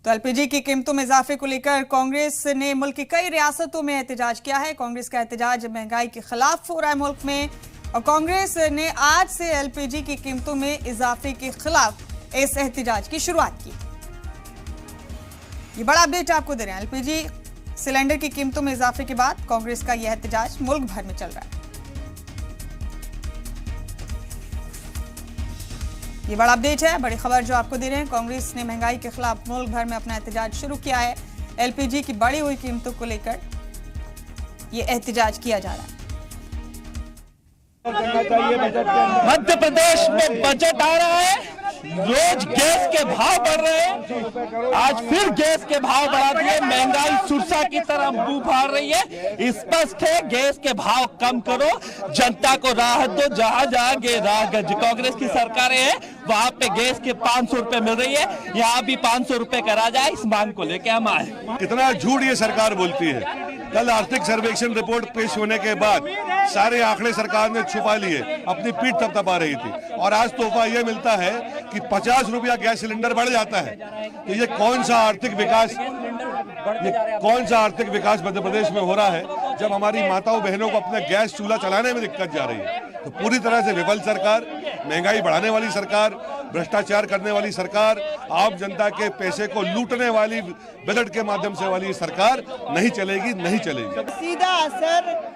तो एलपीजी की कीमतों में इजाफे को लेकर कांग्रेस ने मुल्क की कई रियासतों में एहतजाज किया है। कांग्रेस का एहतजाज महंगाई के खिलाफ हो रहा है मुल्क में, और कांग्रेस ने आज से एलपीजी की कीमतों में इजाफे के खिलाफ इस एहतजाज की शुरुआत की। ये बड़ा अपडेट आपको दे रहे हैं। एलपीजी सिलेंडर की कीमतों में इजाफे के बाद कांग्रेस का यह एहतजाज मुल्क भर में चल रहा है। ये बड़ा अपडेट है, बड़ी खबर जो आपको दे रहे हैं। कांग्रेस ने महंगाई के खिलाफ मुल्क भर में अपना एहतजाज शुरू किया है। एलपीजी की बढ़ी हुई कीमतों को लेकर ये एहतजाज किया जा रहा है। मध्य प्रदेश में बजट आ रहा है, रोज गैस के भाव बढ़ रहे हैं। आज फिर गैस के भाव बढ़ा दिए, महंगाई सुरसा की तरह मुंह फाड़ रही है। स्पष्ट है, गैस के भाव कम करो, जनता को राहत दो। जहां जहां कांग्रेस की सरकारें हैं वहां पे गैस के 500 रुपए मिल रही है, यहाँ भी 500 रुपए करा जाए, इस मांग को लेकर हम आए। कितना झूठ ये सरकार बोलती है। कल आर्थिक सर्वेक्षण रिपोर्ट पेश होने के बाद सारे आंकड़े सरकार ने छुपा लिए, अपनी पीठ थपथपा रही थी, और आज तोहफा यह मिलता है कि 50 रुपया गैस सिलेंडर बढ़ जाता है। तो ये कौन सा आर्थिक विकास मध्य प्रदेश में हो रहा है, जब हमारी माताओं बहनों को अपने गैस चूल्हा चलाने में दिक्कत जा रही है। तो पूरी तरह से विफल सरकार, महंगाई बढ़ाने वाली सरकार, भ्रष्टाचार करने वाली सरकार, आम जनता के पैसे को लूटने वाली बजट के माध्यम से वाली सरकार नहीं चलेगी, नहीं चलेगी। सीधा असर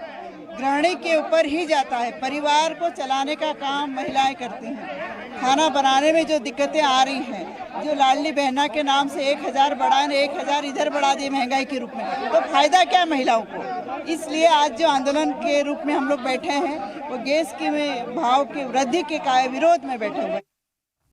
गृहिणी के ऊपर ही जाता है। परिवार को चलाने का काम महिलाएं करती हैं। खाना बनाने में जो दिक्कतें आ रही हैं, जो लाडली बहना के नाम से 1000 बढ़ाए, 1000 इधर बढ़ा दिए महंगाई के रूप में, तो फायदा क्या महिलाओं को। इसलिए आज जो आंदोलन के रूप में हम लोग बैठे हैं, वो गैस के भाव की वृद्धि के विरोध में बैठे हुए हैं।